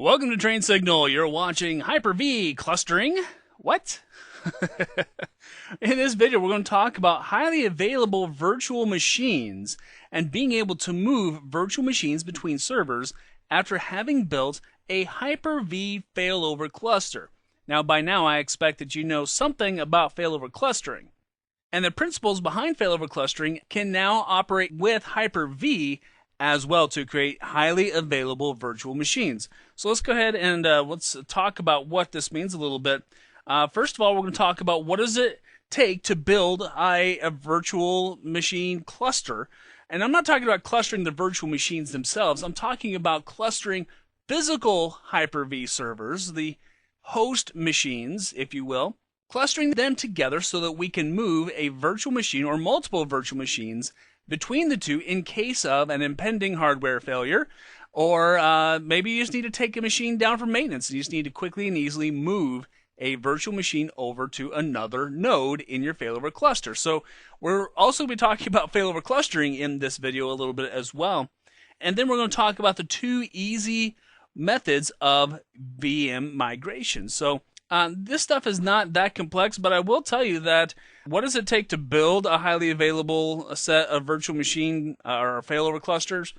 Welcome to Train Signal. You're watching Hyper-V clustering. What? In this video, we're going to talk about highly available virtual machines and being able to move virtual machines between servers after having built a Hyper-V failover cluster. Now, by now, I expect that you know something about failover clustering. And the principles behind failover clustering can now operate with Hyper-V as well to create highly available virtual machines. So let's go ahead and let's talk about what this means a little bit. First of all, we're going to talk about what does it take to build a virtual machine cluster. And I'm not talking about clustering the virtual machines themselves. I'm talking about clustering physical Hyper-V servers, the host machines, if you will, clustering them together so that we can move a virtual machine or multiple virtual machines between the two in case of an impending hardware failure, or maybe you just need to take a machine down for maintenance and you just need to quickly and easily move a virtual machine over to another node in your failover cluster. So we're also going to be talking about failover clustering in this video a little bit as well. And then we're going to talk about the two easy methods of VM migration. So this stuff is not that complex, but I will tell you that what does it take to build a highly available set of virtual machine or failover clusters?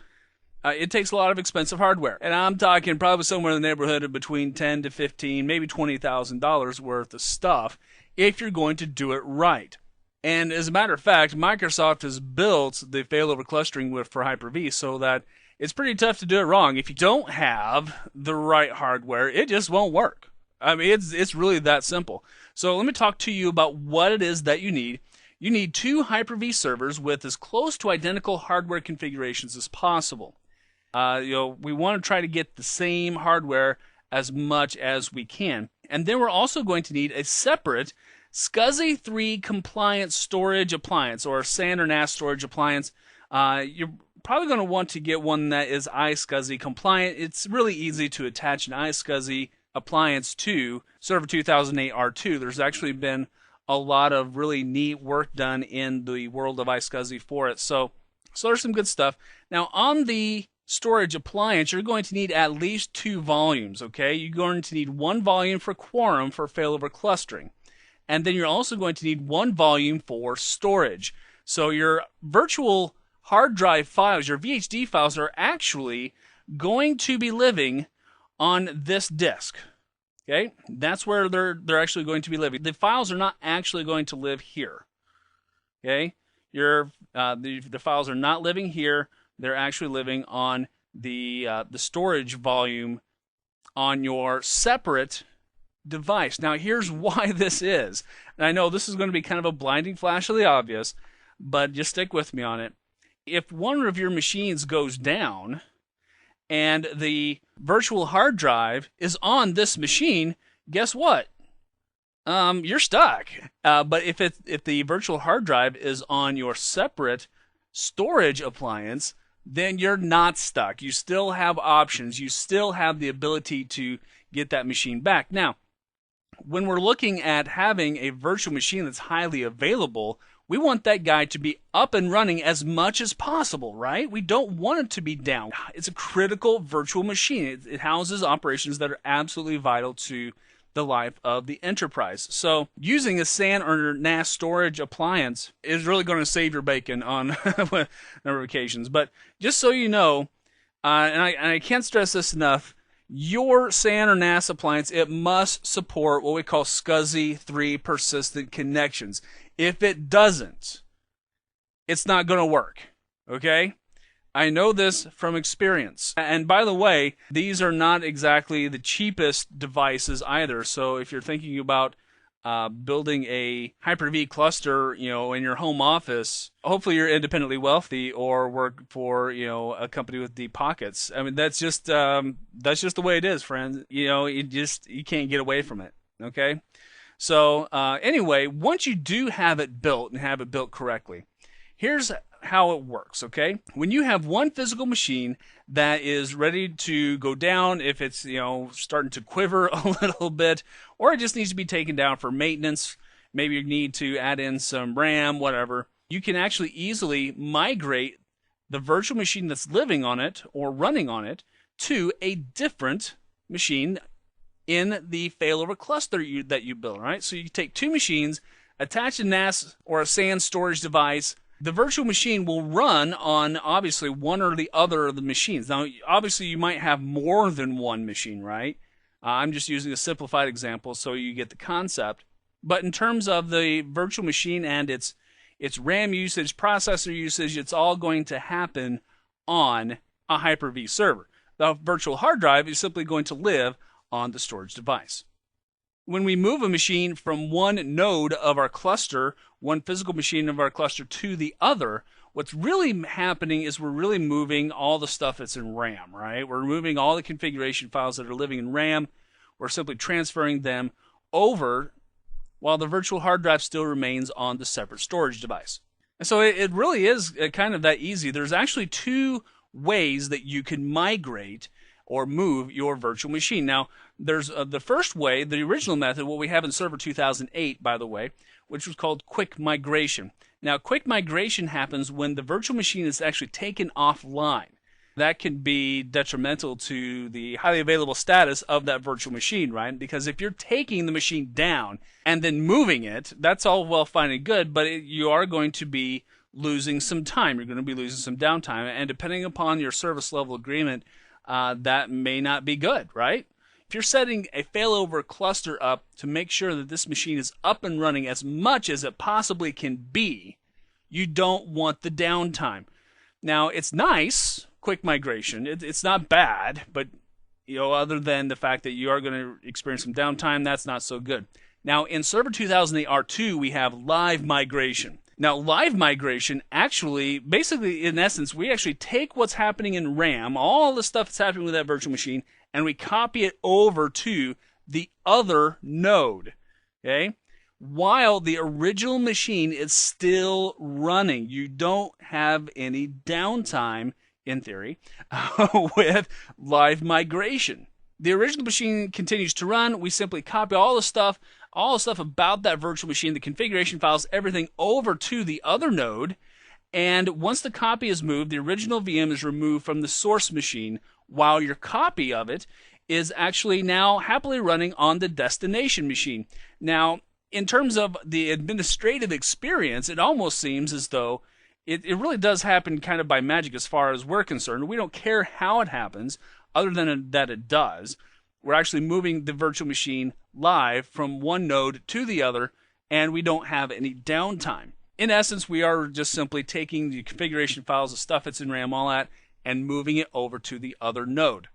It takes a lot of expensive hardware, and I'm talking probably somewhere in the neighborhood of between $10 to $15, maybe $20,000 worth of stuff if you're going to do it right. And as a matter of fact, Microsoft has built the failover clustering for Hyper-V so that it's pretty tough to do it wrong. If you don't have the right hardware, it just won't work. I mean, it's really that simple. So let me talk to you about what it is that you need. You need two Hyper-V servers with as close to identical hardware configurations as possible. We want to try to get the same hardware as much as we can. And then we're also going to need a separate SCSI 3 compliant storage appliance or SAN or NAS storage appliance. You're probably going to want to get one that is iSCSI compliant. It's really easy to attach an iSCSI appliance to Server 2008 R2. There's actually been a lot of really neat work done in the world of iSCSI for it. So there's some good stuff. Now, on the storage appliance, you're going to need at least 2 volumes, okay? You're going to need 1 volume for quorum for failover clustering. And then you're also going to need 1 volume for storage. So your virtual hard drive files, your VHD files, are actually going to be living on this disk. Okay, that's where they're actually going to be living. The files are not actually going to live here. Okay, the files are not living here. They're actually living on the storage volume on your separate device. Now, here's why this is. And I know this is going to be kind of a blinding flash of the obvious, but just stick with me on it. If one of your machines goes down and the virtual hard drive is on this machine, guess what? You're stuck. But if the virtual hard drive is on your separate storage appliance, then you're not stuck. You still have options. You still have the ability to get that machine back. Now, when we're looking at having a virtual machine that's highly available, we want that guy to be up and running as much as possible, right? We don't want it to be down. It's a critical virtual machine. It houses operations that are absolutely vital to the life of the enterprise. So using a SAN or NAS storage appliance is really going to save your bacon on a number of occasions. But just so you know, and I can't stress this enough, your SAN or NAS appliance, it must support what we call SCSI 3 persistent connections. If it doesn't, it's not going to work, okay? I know this from experience. And by the way, these are not exactly the cheapest devices either. So if you're thinking about building a Hyper-V cluster, in your home office, hopefully you're independently wealthy or work for, a company with deep pockets. I mean, that's just the way it is, friends. You can't get away from it, okay? So anyway, once you do have it built and have it built correctly, here's how it works, okay? When you have one physical machine that is ready to go down, if it's, starting to quiver a little bit, or it just needs to be taken down for maintenance, maybe you need to add in some RAM, whatever, you can actually easily migrate the virtual machine that's living on it or running on it to a different machine in the failover cluster that you build, right? So you take two machines, attach a NAS or a SAN storage device. The virtual machine will run on obviously one or the other of the machines. Now, obviously, you might have more than one machine, right? I'm just using a simplified example so you get the concept. But in terms of the virtual machine and its RAM usage, processor usage, it's all going to happen on a Hyper-V server. The virtual hard drive is simply going to live on the storage device. When we move a machine from one node of our cluster, one physical machine of our cluster to the other, what's really happening is we're really moving all the stuff that's in RAM, right? We're moving all the configuration files that are living in RAM. We're simply transferring them over while the virtual hard drive still remains on the separate storage device. And so it really is kind of that easy. There's actually two ways that you can migrate or move your virtual machine. Now, there's the first way, the original method, what we have in Server 2008, by the way, which was called quick migration. Now, quick migration happens when the virtual machine is actually taken offline. That can be detrimental to the highly available status of that virtual machine, right? Because if you're taking the machine down and then moving it, that's all well, fine, and good, but you are going to be losing some time. You're going to be losing some downtime, and depending upon your service level agreement, that may not be good, right? If you're setting a failover cluster up to make sure that this machine is up and running as much as it possibly can be, you don't want the downtime. Now, it's nice, quick migration. It's not bad, but other than the fact that you are going to experience some downtime, that's not so good. Now, in Server 2008 R2, we have live migration. Now, live migration actually, basically, in essence, we actually take what's happening in RAM, all the stuff that's happening with that virtual machine, and we copy it over to the other node, okay? While the original machine is still running. You don't have any downtime, in theory, with live migration. The original machine continues to run. We simply copy all the stuff about that virtual machine, the configuration files, everything over to the other node. And once the copy is moved, the original VM is removed from the source machine, while your copy of it is actually now happily running on the destination machine. Now, in terms of the administrative experience, it almost seems as though it really does happen kind of by magic as far as we're concerned. We don't care how it happens, other than that it does. We're actually moving the virtual machine live from one node to the other, and we don't have any downtime. In essence, we are just simply taking the configuration files, the stuff that's in RAM, all that, and moving it over to the other node.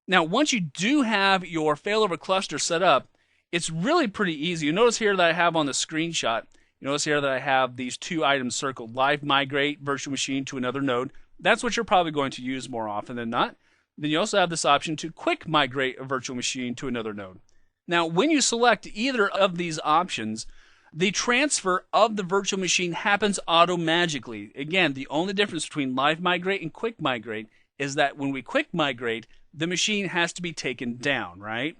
Now, once you do have your failover cluster set up, it's really pretty easy. You notice here that I have on the screenshot, you notice here that I have these two items circled, live migrate virtual machine to another node. That's what you're probably going to use more often than not. Then you also have this option to quick migrate a virtual machine to another node. Now, when you select either of these options, the transfer of the virtual machine happens automagically. Again, the only difference between live migrate and quick migrate is that when we quick migrate, the machine has to be taken down, right?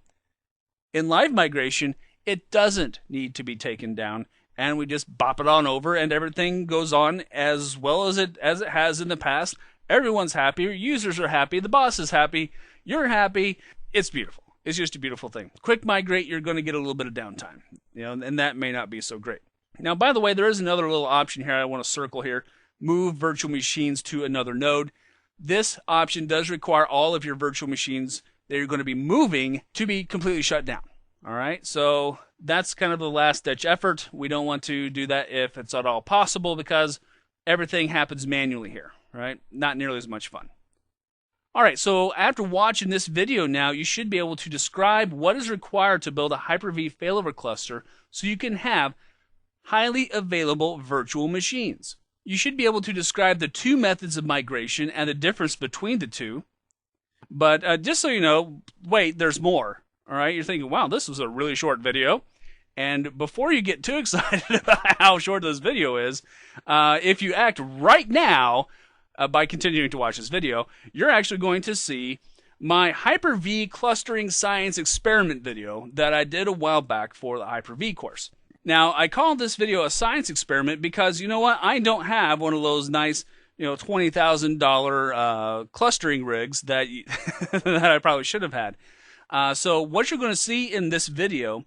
In live migration, it doesn't need to be taken down, and we just bop it on over, and everything goes on as well as it has in the past. Everyone's happy, users are happy, the boss is happy, you're happy. It's beautiful. It's just a beautiful thing. Quick migrate, you're going to get a little bit of downtime, and that may not be so great. Now, by the way, there is another little option here I want to circle here. Move virtual machines to another node. This option does require all of your virtual machines that you're going to be moving to be completely shut down. All right, so that's kind of the last-ditch effort. We don't want to do that if it's at all possible because everything happens manually here, right? Not nearly as much fun. All right, so after watching this video now, you should be able to describe what is required to build a Hyper-V failover cluster so you can have highly available virtual machines. You should be able to describe the two methods of migration and the difference between the two. But just so you know, wait, there's more. All right, you're thinking, wow, this was a really short video. And before you get too excited about how short this video is, if you act right now by continuing to watch this video, you're actually going to see my Hyper-V clustering science experiment video that I did a while back for the Hyper-V course. Now, I called this video a science experiment because, you know what, I don't have one of those nice, $20,000 clustering rigs that that I probably should have had. So what you're going to see in this video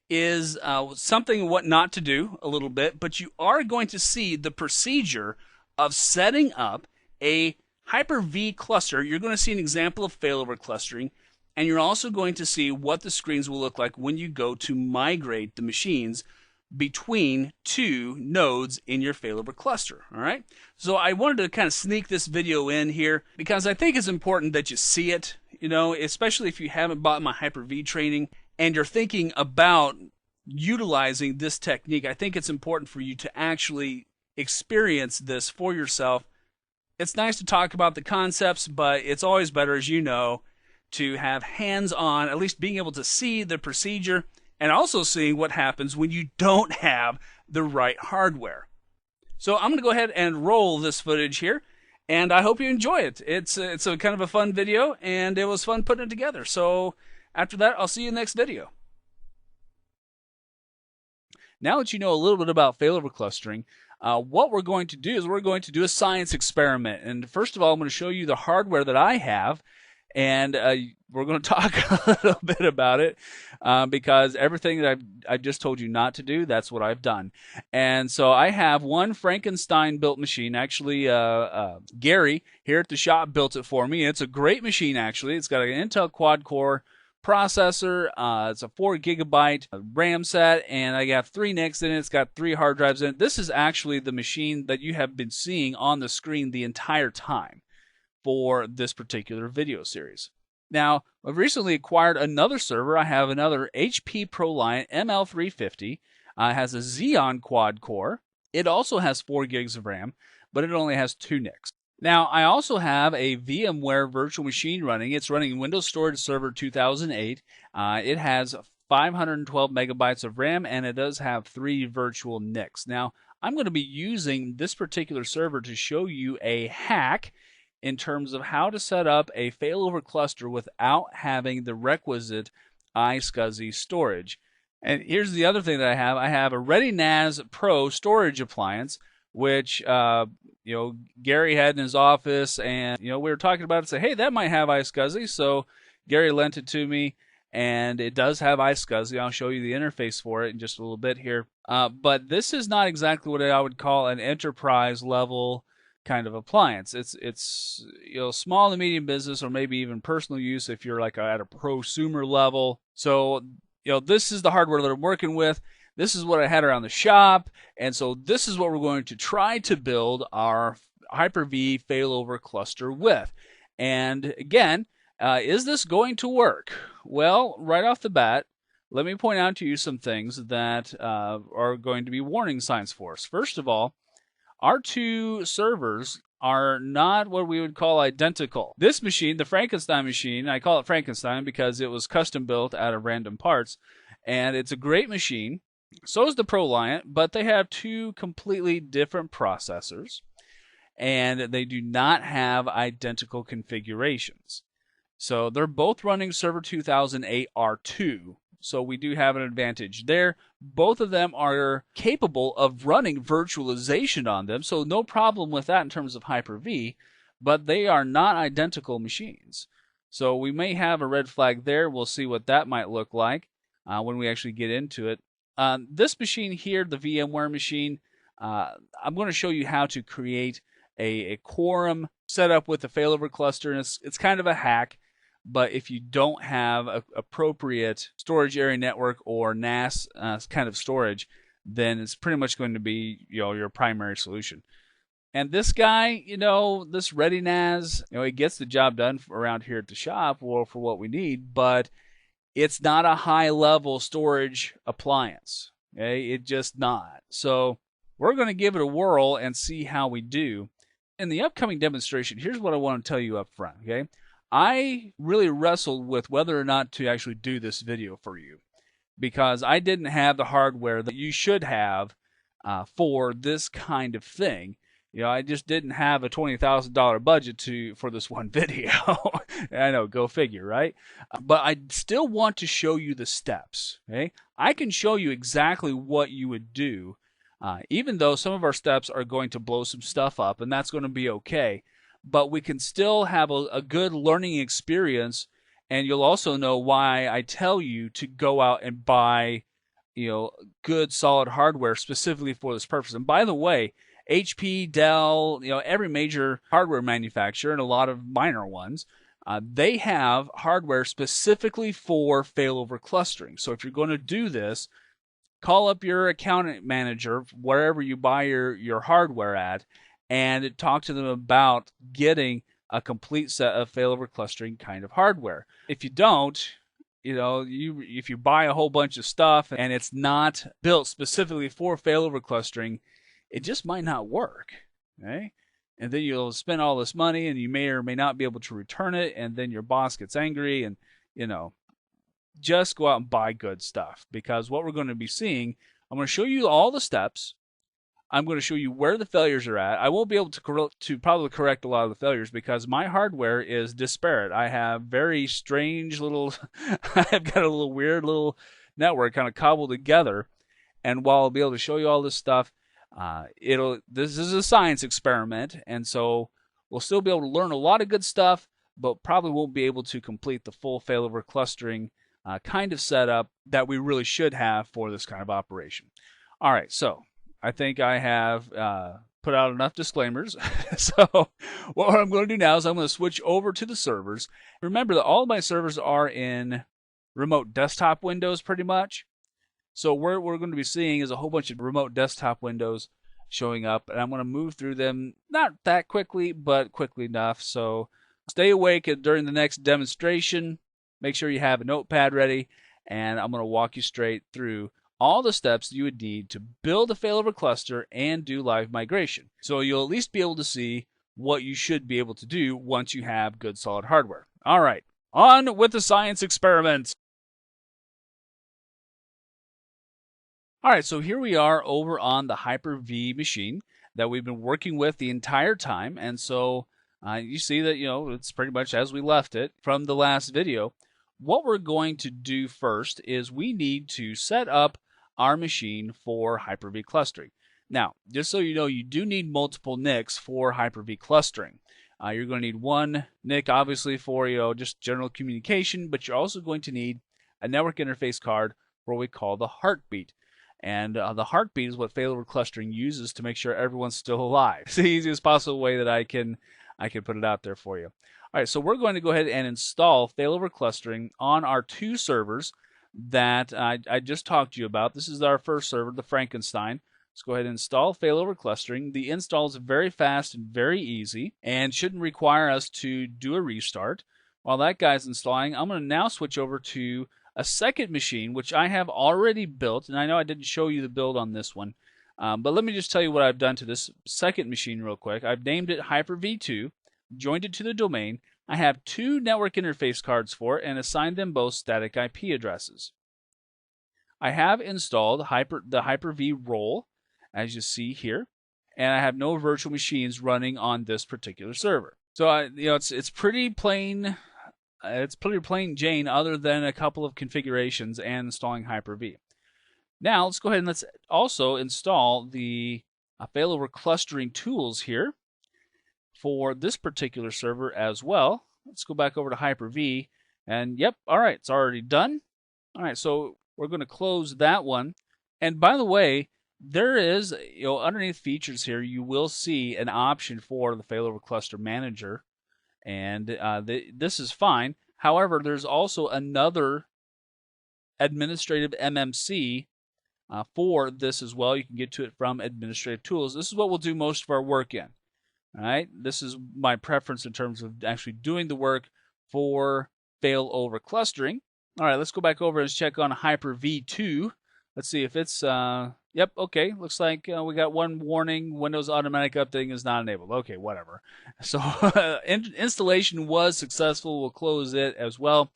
is something what not to do a little bit, but you are going to see the procedure of setting up a Hyper-V cluster. You're going to see an example of failover clustering, and you're also going to see what the screens will look like when you go to migrate the machines between two nodes in your failover cluster. All right. So I wanted to kind of sneak this video in here because I think it's important that you see it, especially if you haven't bought my Hyper-V training and you're thinking about utilizing this technique. I think it's important for you to actually experience this for yourself. It's nice to talk about the concepts, but it's always better, as you know, to have hands-on, at least being able to see the procedure and also seeing what happens when you don't have the right hardware. So I'm going to go ahead and roll this footage here, and I hope you enjoy it. It's a kind of a fun video, and it was fun putting it together. So after that, I'll see you in the next video. Now that you know a little bit about failover clustering, what we're going to do is we're going to do a science experiment. And first of all, I'm going to show you the hardware that I have, and we're going to talk a little bit about it because everything that I've just told you not to do, that's what I've done. And so I have one Frankenstein-built machine. Actually, Gary here at the shop built it for me. It's a great machine, actually. It's got an Intel quad-core processor. It's a 4 GB RAM set, and I got 3 NICs in it. It's got 3 hard drives in it. This is actually the machine that you have been seeing on the screen the entire time for this particular video series. Now, I've recently acquired another server. I have another HP ProLiant ML350. It has a Xeon quad core. It also has 4 gigs of RAM, but it only has 2 NICs. Now, I also have a VMware virtual machine running. It's running Windows Storage Server 2008. It has 512 megabytes of RAM, and it does have 3 virtual NICs. Now, I'm going to be using this particular server to show you a hack in terms of how to set up a failover cluster without having the requisite iSCSI storage. And here's the other thing that I have. I have a ReadyNAS Pro storage appliance, which Gary had in his office, and we were talking about it. Say, hey, that might have iSCSI. So Gary lent it to me, and it does have iSCSI. I'll show you the interface for it in just a little bit here. But this is not exactly what I would call an enterprise level kind of appliance. It's small and medium business, or maybe even personal use if you're like at a prosumer level. So this is the hardware that I'm working with. This is what I had around the shop, and so this is what we're going to try to build our Hyper-V failover cluster with. And again, is this going to work? Well, right off the bat, let me point out to you some things that are going to be warning signs for us. First of all, our 2 servers are not what we would call identical. This machine, the Frankenstein machine, I call it Frankenstein because it was custom built out of random parts, and it's a great machine. So is the ProLiant, but they have 2 completely different processors, and they do not have identical configurations. So they're both running Server 2008 R2. So we do have an advantage there. Both of them are capable of running virtualization on them, so no problem with that in terms of Hyper-V, but they are not identical machines. So we may have a red flag there. We'll see what that might look like when we actually get into it. This machine here, the VMware machine, I'm going to show you how to create a quorum setup with a failover cluster, and it's kind of a hack. But if you don't have a appropriate storage area network or NAS kind of storage, then it's pretty much going to be your primary solution. And this guy, this ReadyNAS, it gets the job done around here at the shop for what we need, but it's not a high-level storage appliance. Okay? It's just not. So we're going to give it a whirl and see how we do. In the upcoming demonstration, here's what I want to tell you up front. Okay? I really wrestled with whether or not to actually do this video for you because I didn't have the hardware that you should have for this kind of thing. I just didn't have a $20,000 budget for this one video. I know, go figure, right? But I still want to show you the steps. Okay, I can show you exactly what you would do, even though some of our steps are going to blow some stuff up, and that's going to be okay. But we can still have a good learning experience And you'll also know why I tell you to go out and buy, good solid hardware specifically for this purpose. And by the way, HP, Dell, every major hardware manufacturer and a lot of minor ones, they have hardware specifically for failover clustering. So if you're going to do this, call up your account manager wherever you buy your hardware at and talk to them about getting a complete set of failover clustering kind of hardware. If you don't, if you buy a whole bunch of stuff and it's not built specifically for failover clustering, it just might not work. Okay? And then you'll spend all this money and you may or may not be able to return it, and then your boss gets angry, and just go out and buy good stuff, because what we're going to be seeing, I'm going to show you all the steps. I'm going to show you where the failures are at. I won't be able to probably correct a lot of the failures because my hardware is disparate. I have very strange little, I've got a little weird little network kind of cobbled together. And while I'll be able to show you all this stuff, this is a science experiment. And so we'll still be able to learn a lot of good stuff, but probably won't be able to complete the full failover clustering kind of setup that we really should have for this kind of operation. All right, so I think I have put out enough disclaimers. So what I'm going to do now is I'm going to switch over to the servers. Remember that all of my servers are in remote desktop windows pretty much. So what we're going to be seeing is a whole bunch of remote desktop windows showing up, and I'm going to move through them not that quickly, but quickly enough. So stay awake during the next demonstration. Make sure you have a notepad ready, and I'm going to walk you straight through all the steps you would need to build a failover cluster and do live migration. So you'll at least be able to see what you should be able to do once you have good solid hardware. All right, on with the science experiment. All right, so here we are over on the Hyper-V machine that we've been working with the entire time. And so you see that, it's pretty much as we left it from the last video. What we're going to do first is we need to set up our machine for Hyper-V clustering. Now, just so you know, you do need multiple NICs for Hyper-V clustering. You're going to need one NIC, obviously, for just general communication, but you're also going to need a network interface card for what we call the heartbeat. And the heartbeat is what failover clustering uses to make sure everyone's still alive. It's the easiest possible way that I can put it out there for you. All right, so we're going to go ahead and install failover clustering on our two servers that I just talked to you about. This is our first server, the Frankenstein. Let's go ahead and install failover clustering. The install is very fast and very easy and shouldn't require us to do a restart. While that guy's installing, I'm going to now switch over to a second machine, which I have already built. And I know I didn't show you the build on this one, but let me just tell you what I've done to this second machine real quick. I've named it Hyper-V2, joined it to the domain. I have two network interface cards for it and assigned them both static IP addresses. I have installed the Hyper-V role, as you see here, and I have no virtual machines running on this particular server. So it's pretty plain. It's pretty plain Jane, other than a couple of configurations and installing Hyper-V. Now let's go ahead and let's also install the failover clustering tools here for this particular server as well. Let's go back over to Hyper-V, and yep, all right, it's already done. All right, so we're going to close that one. And by the way, there is, underneath features here, you will see an option for the failover cluster manager, and this is fine. However, there's also another administrative MMC for this as well. You can get to it from administrative tools. This is what we'll do most of our work in. All right, this is my preference in terms of actually doing the work for failover clustering. All right, let's go back over and check on Hyper-V2. Let's see if it's, yep, okay. Looks like we got one warning, Windows automatic updating is not enabled. Okay, whatever. So installation was successful. We'll close it as well.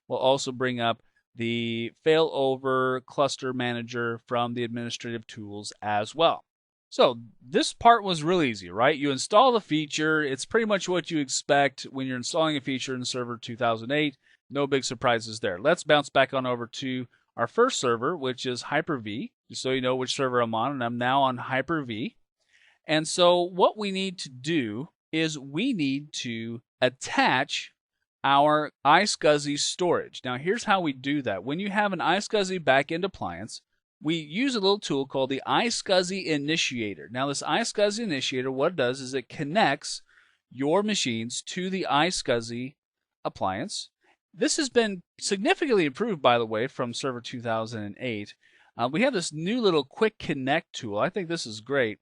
We'll also bring up the failover cluster manager from the administrative tools as well. So this part was really easy, right? You install the feature. It's pretty much what you expect when you're installing a feature in Server 2008. No big surprises there. Let's bounce back on over to our first server, which is Hyper-V, just so you know which server I'm on, and I'm now on Hyper-V. And so what we need to do is we need to attach our iSCSI storage. Now here's how we do that. When you have an iSCSI backend appliance, we use a little tool called the iSCSI Initiator. Now this iSCSI Initiator, what it does is it connects your machines to the iSCSI appliance. This has been significantly improved, by the way, from Server 2008. We have this new little quick connect tool. I think this is great.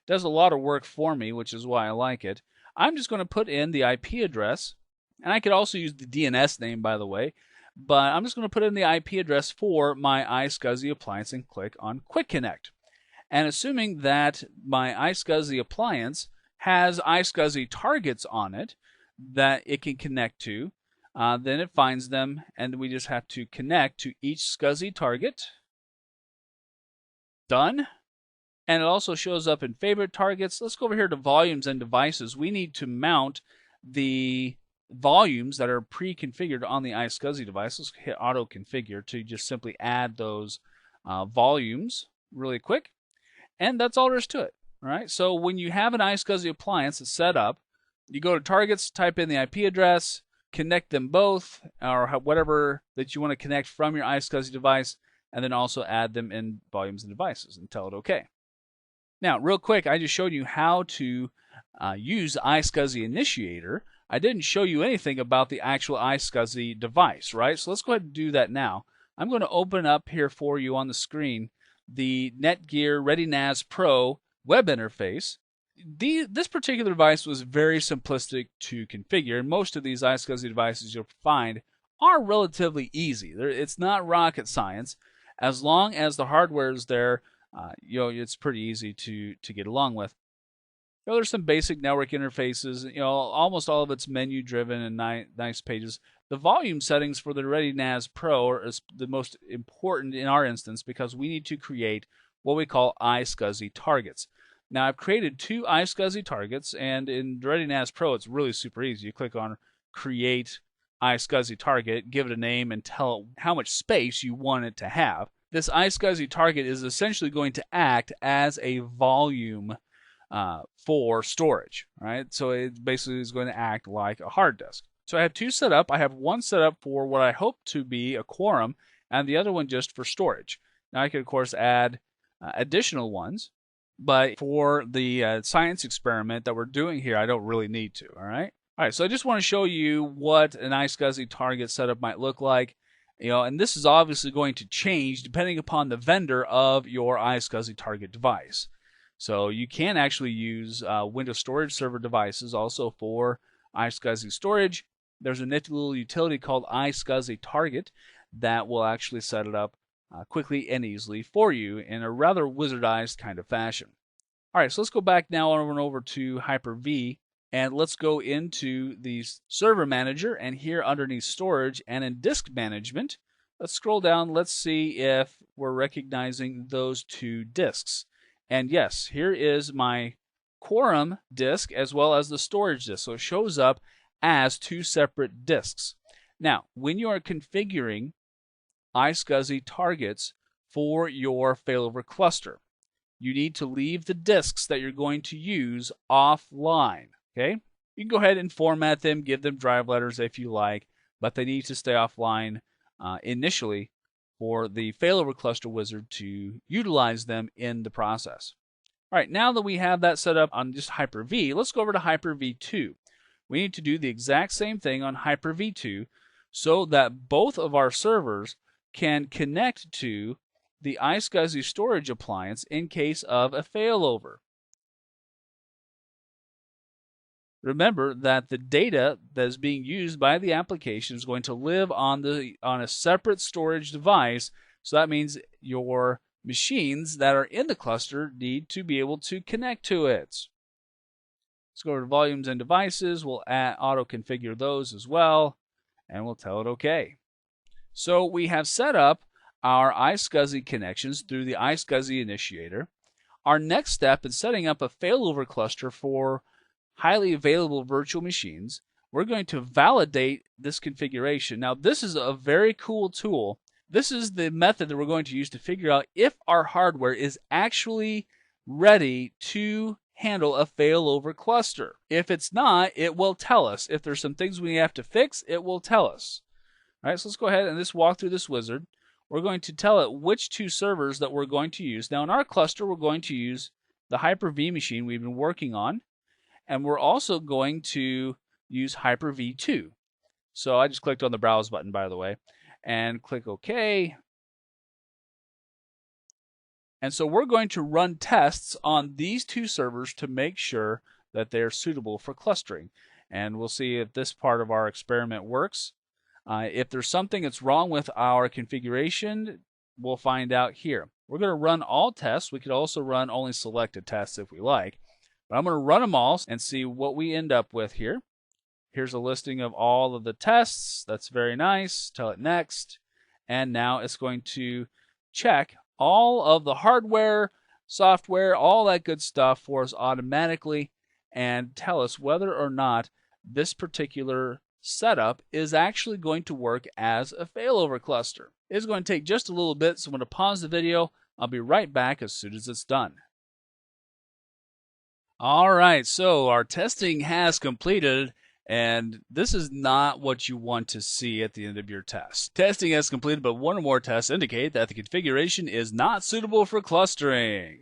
It does a lot of work for me, which is why I like it. I'm just going to put in the IP address, and I could also use the DNS name, by the way, but I'm just going to put in the IP address for my iSCSI appliance and click on Quick Connect. And assuming that my iSCSI appliance has iSCSI targets on it that it can connect to, then it finds them, and we just have to connect to each SCSI target. Done. And it also shows up in favorite targets. Let's go over here to volumes and devices. We need to mount the volumes that are pre-configured on the iSCSI device. Let's hit auto configure to just simply add those volumes really quick. And that's all there is to it. All right. So when you have an iSCSI appliance that's set up, you go to targets, type in the IP address, connect them both, or whatever that you want to connect from your iSCSI device, and then also add them in volumes and devices and tell it OK. Now, real quick, I just showed you how to use iSCSI Initiator. I didn't show you anything about the actual iSCSI device, right? So let's go ahead and do that now. I'm going to open up here for you on the screen the Netgear ReadyNAS Pro web interface. This particular device was very simplistic to configure, and most of these iSCSI devices you'll find are relatively easy. It's not rocket science. As long as the hardware is there, it's pretty easy to get along with. There's some basic network interfaces. Almost all of it's menu driven and nice pages. The volume settings for the ReadyNAS Pro are the most important in our instance because we need to create what we call iSCSI targets. Now I've created 2 iSCSI targets, and in ReadyNAS Pro it's really super easy. You click on Create iSCSI Target, give it a name, and tell it how much space you want it to have. This iSCSI target is essentially going to act as a volume for storage, right? So it basically is going to act like a hard disk. So I have 2 set up. I have one set up for what I hope to be a quorum, and the other one just for storage. Now I could, of course, add additional ones, but for the science experiment that we're doing here, I don't really need to, all right? All right, so I just want to show you what an iSCSI target setup might look like. And this is obviously going to change depending upon the vendor of your iSCSI target device. So you can actually use Windows Storage Server devices also for iSCSI storage. There's a nifty little utility called iSCSI Target that will actually set it up quickly and easily for you in a rather wizardized kind of fashion. All right, so let's go back now over to Hyper-V, and let's go into the Server Manager, and here underneath Storage and in Disk Management, let's scroll down. Let's see if we're recognizing those 2 disks. And yes, here is my quorum disk as well as the storage disk. So it shows up as 2 separate disks. Now, when you are configuring iSCSI targets for your failover cluster, you need to leave the disks that you're going to use offline. Okay? You can go ahead and format them, give them drive letters if you like, but they need to stay offline initially for the failover cluster wizard to utilize them in the process. All right, now that we have that set up on just Hyper-V, let's go over to Hyper-V 2. We need to do the exact same thing on Hyper-V 2 so that both of our servers can connect to the iSCSI storage appliance in case of a failover. Remember that the data that is being used by the application is going to live on a separate storage device. So that means your machines that are in the cluster need to be able to connect to it. Let's go over to volumes and devices. We'll auto configure those as well, and we'll tell it OK. So we have set up our iSCSI connections through the iSCSI Initiator. Our next step in setting up a failover cluster for highly available virtual machines, we're going to validate this configuration. Now, this is a very cool tool. This is the method that we're going to use to figure out if our hardware is actually ready to handle a failover cluster. If it's not, it will tell us. If there's some things we have to fix, it will tell us. All right, so let's go ahead and just walk through this wizard. We're going to tell it which two servers that we're going to use. Now in our cluster, we're going to use the Hyper-V machine we've been working on, and we're also going to use Hyper-V 2. So I just clicked on the Browse button, by the way, and click OK. And so we're going to run tests on these two servers to make sure that they're suitable for clustering. And we'll see if this part of our experiment works. If there's something that's wrong with our configuration, we'll find out here. We're going to run all tests. We could also run only selected tests if we like. But I'm going to run them all and see what we end up with here. Here's a listing of all of the tests. That's very nice. Tell it next. And now it's going to check all of the hardware, software, all that good stuff for us automatically and tell us whether or not this particular setup is actually going to work as a failover cluster. It's going to take just a little bit, so I'm going to pause the video. I'll be right back as soon as it's done. All right, so our testing has completed, and this is not what you want to see at the end of your test. Testing has completed, but one or more tests indicate that the configuration is not suitable for clustering.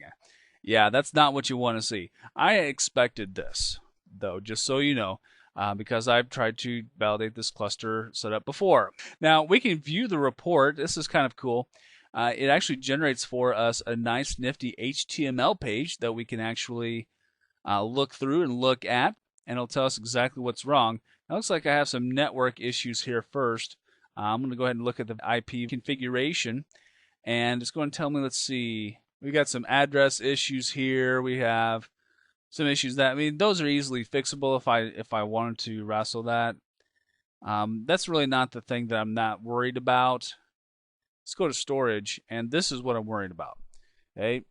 Yeah, that's not what you want to see. I expected this, though, just so you know. Because I've tried to validate this cluster setup before. Now, we can view the report. This is kind of cool. It actually generates for us a nice nifty HTML page that we can actually look through and look at, and it'll tell us exactly what's wrong. It looks like I have some network issues here first. I'm going to go ahead and look at the IP configuration, and it's going to tell me, let's see, we got some address issues here. We have some issues that, I mean, those are easily fixable if I wanted to wrestle that. That's really not the thing that I'm not worried about. Let's go to storage, and this is what I'm worried about. Okay,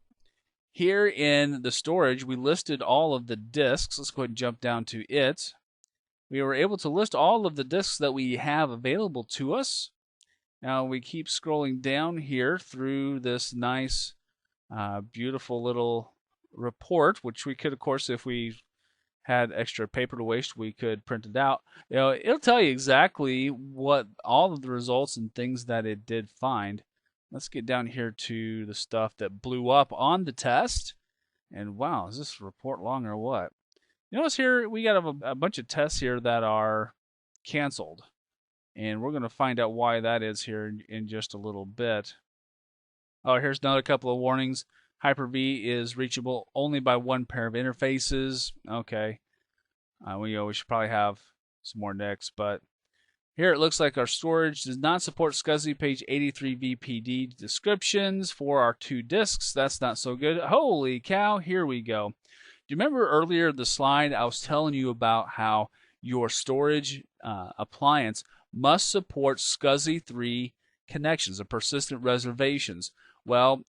here in the storage, we listed all of the disks. Let's go ahead and jump down to it. We were able to list all of the disks that we have available to us. Now we keep scrolling down here through this nice, beautiful little report, which we could, of course, if we had extra paper to waste, we could print it out. You know, it'll tell you exactly what all of the results and things that it did find. Let's get down here to the stuff that blew up on the test. And wow, is this report long or what? Notice here we got a bunch of tests here that are canceled, and we're going to find out why that is here in just a little bit. Oh, here's another couple of warnings. Hyper-V is reachable only by one pair of interfaces. Okay. We should probably have some more NICs, but here it looks like our storage does not support SCSI page 83 VPD descriptions for our two disks. That's not so good. Holy cow, here we go. Do you remember earlier the slide I was telling you about how your storage appliance must support SCSI 3 connections, or persistent reservations? Well,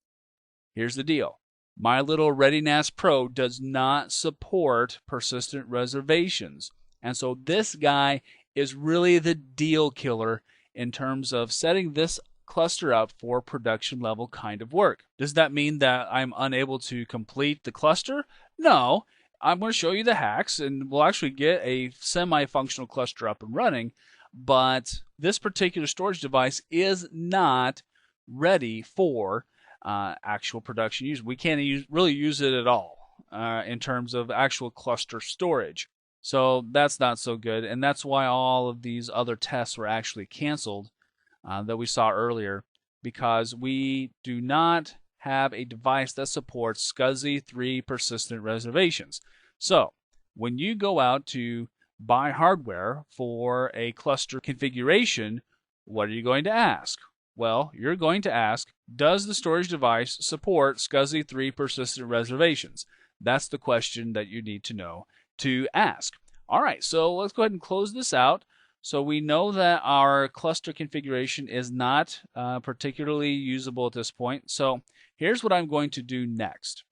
here's the deal. My little ReadyNAS Pro does not support persistent reservations. And so this guy is really the deal killer in terms of setting this cluster up for production level kind of work. Does that mean that I'm unable to complete the cluster? No. I'm going to show you the hacks, and we'll actually get a semi-functional cluster up and running. But this particular storage device is not ready for actual production use. We can't really use it at all in terms of actual cluster storage. So that's not so good, and that's why all of these other tests were actually canceled that we saw earlier, because we do not have a device that supports SCSI 3 persistent reservations. So when you go out to buy hardware for a cluster configuration, what are you going to ask? Well, you're going to ask, does the storage device support SCSI 3 persistent reservations? That's the question that you need to know to ask. All right, so let's go ahead and close this out. So we know that our cluster configuration is not particularly usable at this point. So here's what I'm going to do next.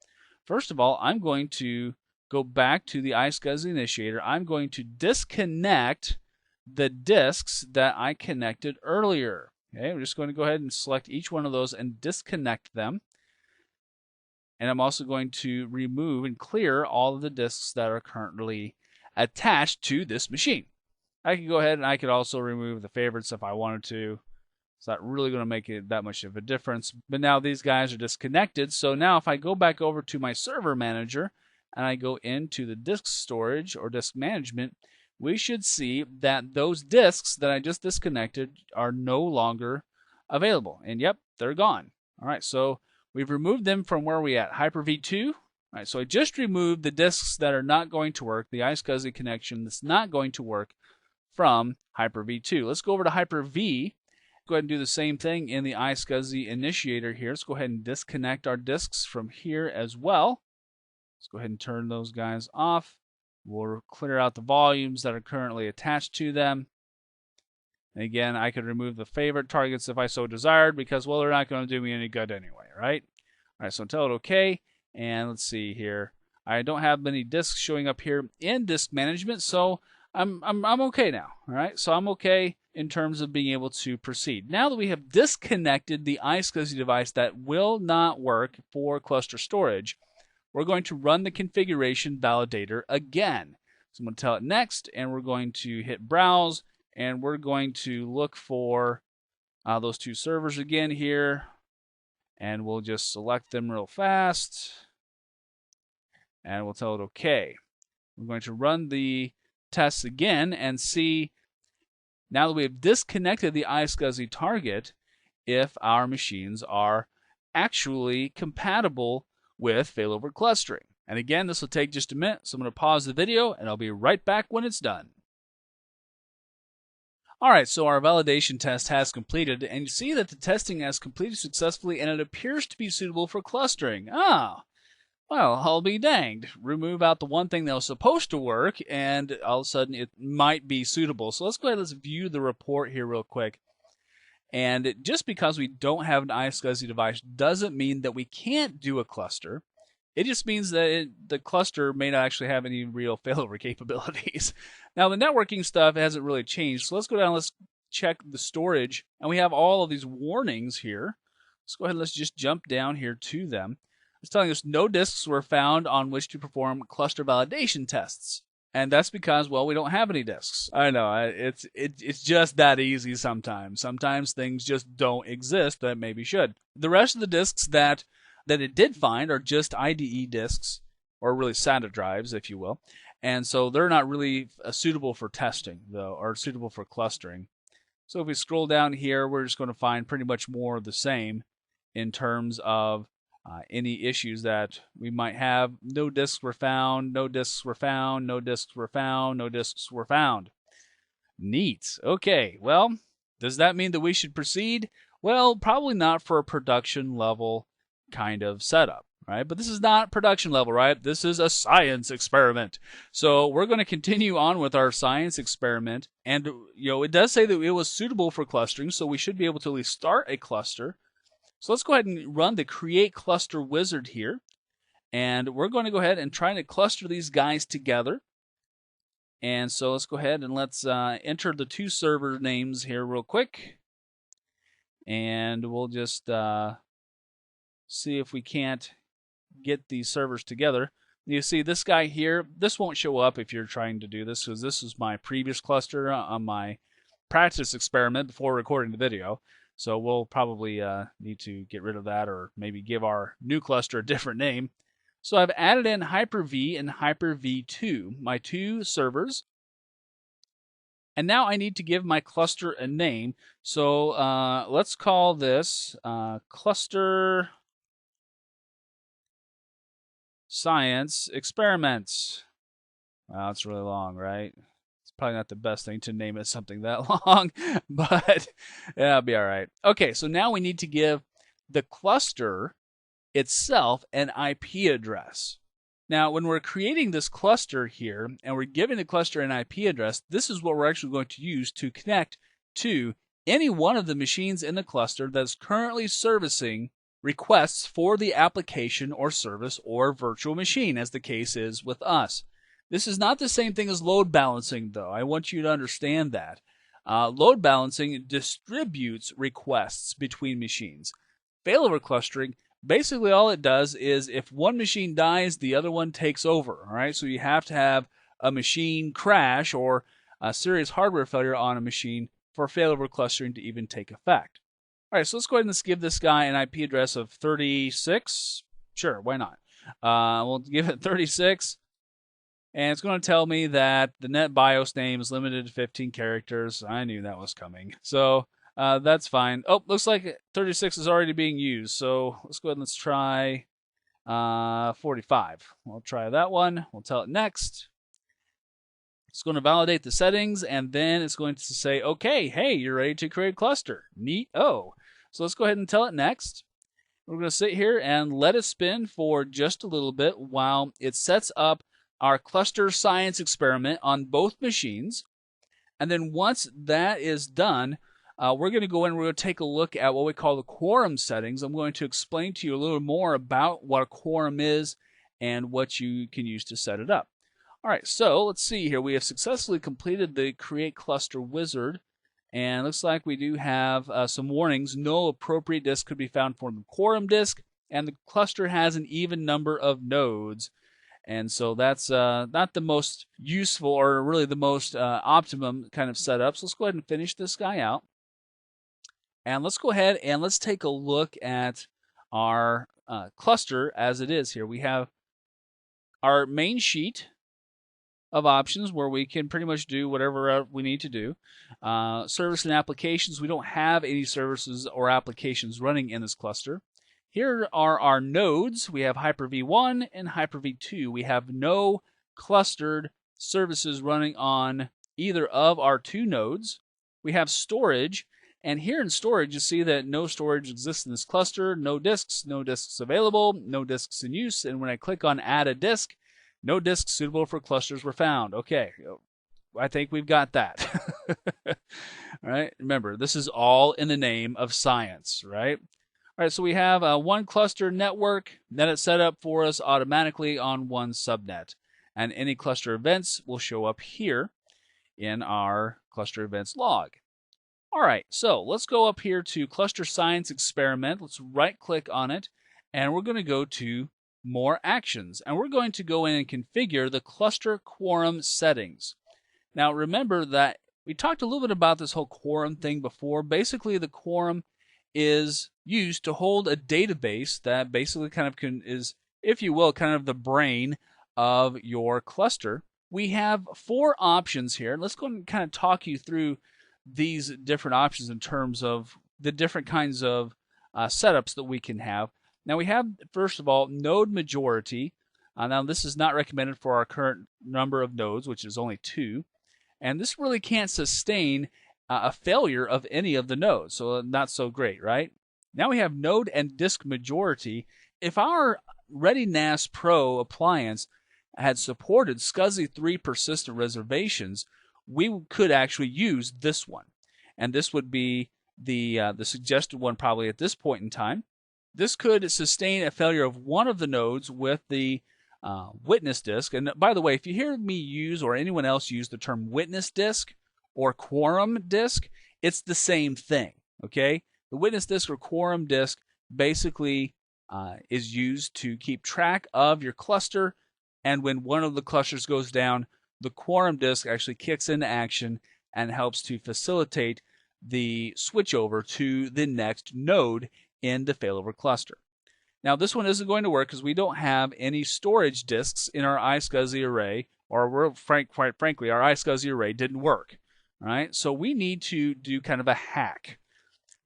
First of all, I'm going to go back to the iSCSI initiator. I'm going to disconnect the disks that I connected earlier. Okay, we're just going to go ahead and select each one of those and disconnect them. And I'm also going to remove and clear all of the disks that are currently attached to this machine. I can go ahead and I could also remove the favorites if I wanted to. It's not really going to make it that much of a difference. But now these guys are disconnected. So now if I go back over to my server manager and I go into the disk storage or disk management, we should see that those disks that I just disconnected are no longer available. And yep, they're gone. All right, so we've removed them from where we at? Hyper-V 2. All right, so I just removed the disks that are not going to work, the iSCSI connection that's not going to work from Hyper-V 2. Let's go over to Hyper-V. Go ahead and do the same thing in the iSCSI initiator here. Let's go ahead and disconnect our disks from here as well. Let's go ahead and turn those guys off. We'll clear out the volumes that are currently attached to them. And again, I could remove the favorite targets if I so desired because, well, they're not going to do me any good anyway, right? All right, so tell it OK. And let's see here. I don't have many disks showing up here in disk management, so I'm okay now. All right, so I'm okay in terms of being able to proceed. Now that we have disconnected the iSCSI device that will not work for cluster storage, we're going to run the configuration validator again. So I'm going to tell it next, and we're going to hit browse, and we're going to look for those two servers again here, and we'll just select them real fast, and we'll tell it OK. We're going to run the tests again and see, now that we have disconnected the iSCSI target, if our machines are actually compatible with failover clustering. And again, this will take just a minute, so I'm going to pause the video and I'll be right back when it's done. Alright, so our validation test has completed, and you see that the testing has completed successfully and it appears to be suitable for clustering. Ah, well, I'll be danged. Remove out the one thing that was supposed to work, and all of a sudden it might be suitable. So let's go ahead and let's view the report here real quick. And just because we don't have an iSCSI device doesn't mean that we can't do a cluster. It just means that the cluster may not actually have any real failover capabilities. Now, the networking stuff hasn't really changed. So let's go down and let's check the storage. And we have all of these warnings here. Let's go ahead and let's just jump down here to them. It's telling us no disks were found on which to perform cluster validation tests. And that's because, well, we don't have any disks. I know, it's just that easy sometimes. Sometimes things just don't exist that maybe should. The rest of the disks that it did find are just IDE disks, or really SATA drives, if you will. And so they're not really suitable for testing, though, or suitable for clustering. So if we scroll down here, we're just going to find pretty much more of the same in terms of any issues that we might have. No disks were found, no disks were found, no disks were found, no disks were found. Neat. Okay, well, does that mean that we should proceed? Well, probably not for a production level kind of setup, right? But this is not production level, right? This is a science experiment. So we're going to continue on with our science experiment. And, it does say that it was suitable for clustering, so we should be able to at least start a cluster. So let's go ahead and run the create cluster wizard here. And we're going to go ahead and try to cluster these guys together. And so let's go ahead and let's enter the two server names here real quick. And we'll just see if we can't get these servers together. You see this guy here, this won't show up if you're trying to do this, because this is my previous cluster on my practice experiment before recording the video. So we'll probably need to get rid of that, or maybe give our new cluster a different name. So I've added in Hyper-V and Hyper-V 2, my two servers. And now I need to give my cluster a name. So let's call this Cluster Science Experiments. Wow, it's really long, right? Probably not the best thing to name it something that long, but yeah, it'll be all right. Okay, so now we need to give the cluster itself an IP address. Now, when we're creating this cluster here and we're giving the cluster an IP address, this is what we're actually going to use to connect to any one of the machines in the cluster that's currently servicing requests for the application or service or virtual machine, as the case is with us. This is not the same thing as load balancing, though. I want you to understand that. Load balancing distributes requests between machines. Failover clustering Basically, all it does is if one machine dies, the other one takes over. All right, so you have to have a machine crash or a serious hardware failure on a machine for failover clustering to even take effect. All right, so let's go ahead and give this guy an IP address of 36. Sure, why not? We'll give it 36. And it's going to tell me that the net BIOS name is limited to 15 characters. I knew that was coming. So that's fine. Oh, looks like 36 is already being used. So let's go ahead and let's try 45. We'll try that one. We'll tell it next. It's going to validate the settings, and then it's going to say, okay, hey, you're ready to create a cluster. Neat. Oh. So let's go ahead and tell it next. We're going to sit here and let it spin for just a little bit while it sets up our cluster science experiment on both machines. And then once that is done, we're going to go in and we're going to take a look at what we call the quorum settings. I'm going to explain to you a little more about what a quorum is and what you can use to set it up. All right, so let's see here. We have successfully completed the Create Cluster Wizard. And it looks like we do have some warnings. No appropriate disk could be found for the quorum disk. And the cluster has an even number of nodes. And so that's not the most useful or really the most optimum kind of setup. So let's go ahead and finish this guy out. And let's go ahead and let's take a look at our cluster as it is here. We have our main sheet of options where we can pretty much do whatever we need to do. Service and applications, we don't have any services or applications running in this cluster. Here are our nodes. We have Hyper-V1 and Hyper-V2. We have no clustered services running on either of our two nodes. We have storage, and here in storage you see that no storage exists in this cluster, no disks available, no disks in use, and when I click on add a disk, no disks suitable for clusters were found. Okay, I think we've got that. All right, remember, this is all in the name of science, right? All right, so we have one cluster network, then it's set up for us automatically on one subnet. And any cluster events will show up here in our cluster events log. All right, so let's go up here to Cluster Science Experiment. Let's right-click on it, and we're going to go to More Actions. And we're going to go in and configure the cluster quorum settings. Now, remember that we talked a little bit about this whole quorum thing before. Basically, the quorum is used to hold a database that basically kind of is, if you will, kind of the brain of your cluster. We have 4 options here. Let's go and kind of talk you through these different options in terms of the different kinds of setups that we can have. Now we have, first of all, node majority. Now this is not recommended for our current number of nodes, which is only 2. And this really can't sustain a failure of any of the nodes, so not so great, right? Now we have node and disk majority. If our ReadyNAS Pro appliance had supported SCSI 3 persistent reservations, we could actually use this one. And this would be the suggested one probably at this point in time. This could sustain a failure of one of the nodes with the witness disk. And by the way, if you hear me use or anyone else use the term witness disk or quorum disk, it's the same thing, okay? The witness disk or quorum disk basically is used to keep track of your cluster, and when one of the clusters goes down, the quorum disk actually kicks into action and helps to facilitate the switchover to the next node in the failover cluster. Now this one isn't going to work because we don't have any storage disks in our iSCSI array, or quite frankly, our iSCSI array didn't work. All right, so we need to do kind of a hack.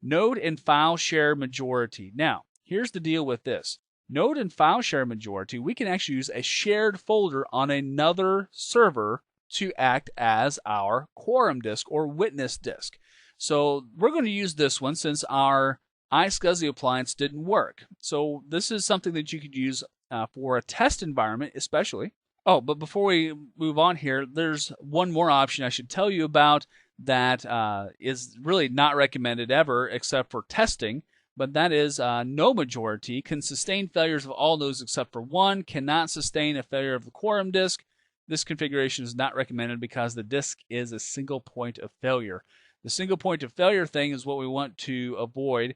Node and file share majority. Now, here's the deal with this. Node and file share majority, we can actually use a shared folder on another server to act as our quorum disk or witness disk. So we're going to use this one since our iSCSI appliance didn't work. So this is something that you could use for a test environment especially. Oh, but before we move on here, there's one more option I should tell you about that is really not recommended ever except for testing, but that is no majority can sustain failures of all nodes except for one, cannot sustain a failure of the quorum disk. This configuration is not recommended because the disk is a single point of failure. The single point of failure thing is what we want to avoid.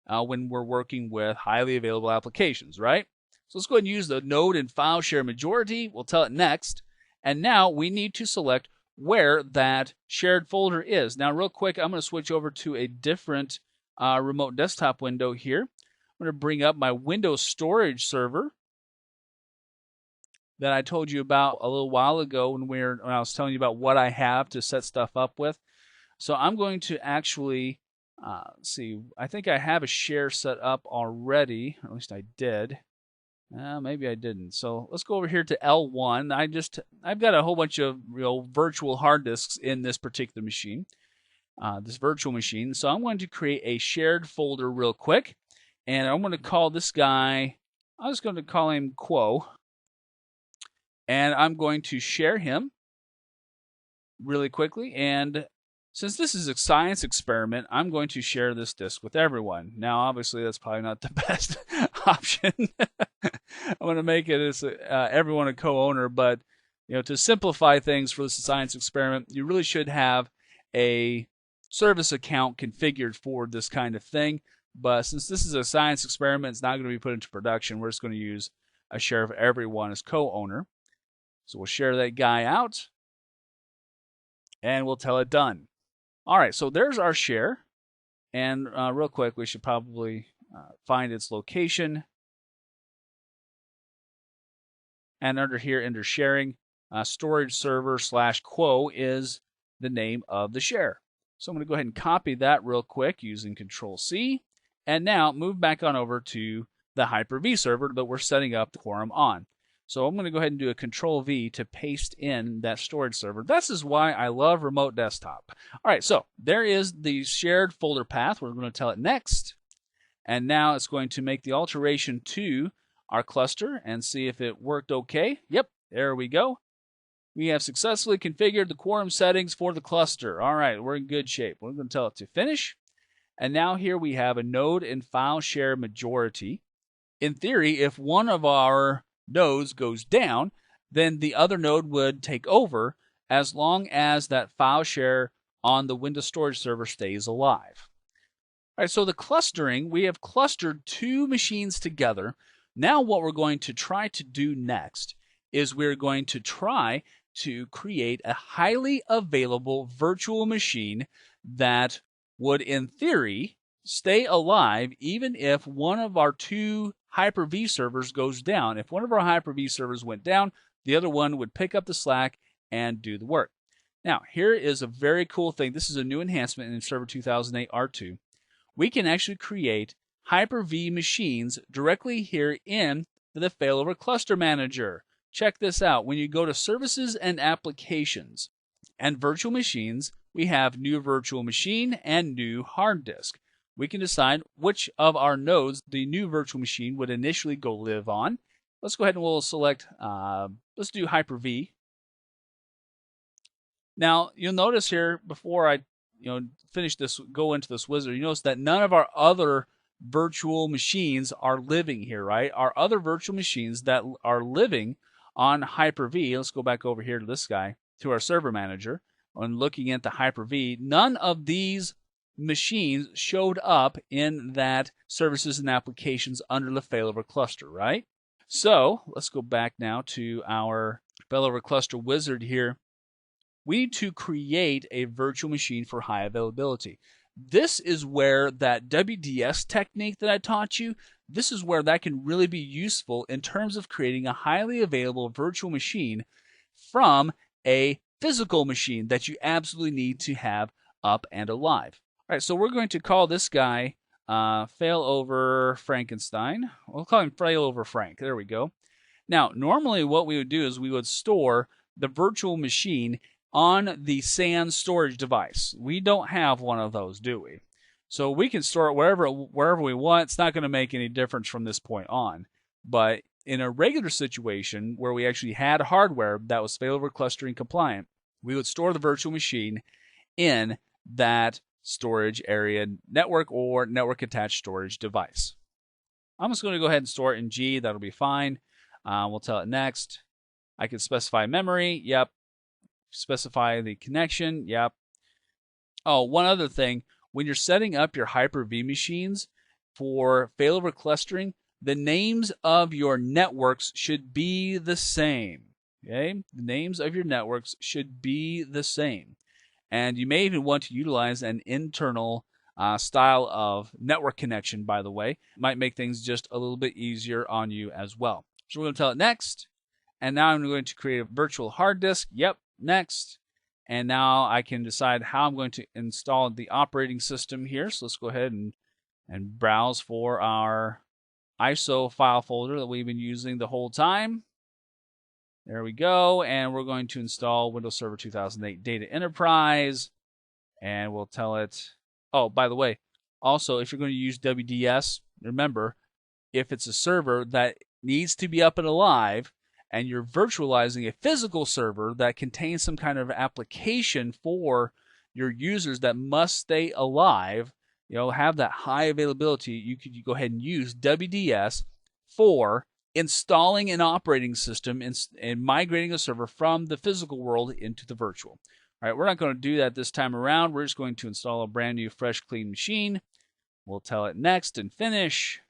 when we're working with highly available applications, right? So let's go ahead and use the node and file share majority. We'll tell it next. And now we need to select where that shared folder is. Now, real quick, I'm going to switch over to a different remote desktop window here. I'm going to bring up my Windows storage server that I told you about a little while ago when I was telling you about what I have to set stuff up with. So I'm going to actually see. I think I have a share set up already, or at least I did. Maybe I didn't. So let's go over here to L1. I've got a whole bunch of virtual hard disks in this particular machine, this virtual machine. So I'm going to create a shared folder real quick, and I'm going to call this guy. I'm just going to call him Quo. And I'm going to share him really quickly. And since this is a science experiment, I'm going to share this disk with everyone. Now, obviously, that's probably not the best option. I'm going to make it as everyone a co-owner, but to simplify things for this science experiment, you really should have a service account configured for this kind of thing. But since this is a science experiment, it's not going to be put into production. We're just going to use a share of everyone as co-owner. So we'll share that guy out, and we'll tell it done. All right, so there's our share. And real quick, we should probably find its location. And under here, under sharing, storage server / Quo is the name of the share. So I'm going to go ahead and copy that real quick using Control-C. And now move back on over to the Hyper-V server that we're setting up the quorum on. So I'm going to go ahead and do a Control-V to paste in that storage server. This is why I love remote desktop. All right, so there is the shared folder path. We're going to tell it next. And now it's going to make the alteration to our cluster and see if it worked okay. Yep, there we go. We have successfully configured the quorum settings for the cluster. All right, we're in good shape. We're going to tell it to finish. And now here we have a node and file share majority. In theory, if one of our nodes goes down, then the other node would take over as long as that file share on the Windows storage server stays alive. All right, so the clustering, we have clustered two machines together. Now what we're going to try to do next is we're going to try to create a highly available virtual machine that would, in theory, stay alive even if one of our two Hyper-V servers goes down. If one of our Hyper-V servers went down, the other one would pick up the slack and do the work. Now, here is a very cool thing. This is a new enhancement in Server 2008 R2. We can actually create Hyper-V machines directly here in the Failover Cluster Manager. Check this out. When you go to Services and Applications and Virtual Machines, we have New Virtual Machine and New Hard Disk. We can decide which of our nodes the new virtual machine would initially go live on. Let's go ahead and we'll select, let's do Hyper-V. Now, you'll notice here before I finish this, go into this wizard, you notice that none of our other virtual machines are living here, right? Our other virtual machines that are living on Hyper-V, let's go back over here to this guy, to our server manager, and looking at the Hyper-V, none of these machines showed up in that services and applications under the failover cluster, right? So let's go back now to our failover cluster wizard here. We need to create a virtual machine for high availability. This is where that WDS technique that I taught you, this is where that can really be useful in terms of creating a highly available virtual machine from a physical machine that you absolutely need to have up and alive. All right, so we're going to call this guy Failover Frankenstein. We'll call him Failover Frank. There we go. Now, normally what we would do is we would store the virtual machine on the SAN storage device. We don't have one of those, do we? So we can store it wherever we want. It's not going to make any difference from this point on. But in a regular situation where we actually had hardware that was failover clustering compliant, we would store the virtual machine in that storage area network or network attached storage device. I'm just going to go ahead and store it in G. That'll be fine. We'll tell it next. I can specify memory. Yep. Specify the connection. Yep. Oh, one other thing. When you're setting up your Hyper-V machines, for failover clustering, the names of your networks should be the same. Okay? The names of your networks should be the same. And you may even want to utilize an internal style of network connection, by the way. It might make things just a little bit easier on you as well. So we're going to tell it next. And now I'm going to create a virtual hard disk. Yep, next. And now I can decide how I'm going to install the operating system here. So let's go ahead and browse for our ISO file folder that we've been using the whole time. There we go. And we're going to install Windows Server 2008 Data Enterprise. And we'll tell it, oh, by the way, also, if you're going to use WDS, remember, if it's a server that needs to be up and alive, and you're virtualizing a physical server that contains some kind of application for your users that must stay alive, have that high availability, you could go ahead and use WDS for installing an operating system and migrating a server from the physical world into the virtual. All right, we're not going to do that this time around. We're just going to install a brand new, fresh, clean machine. We'll tell it next and finish.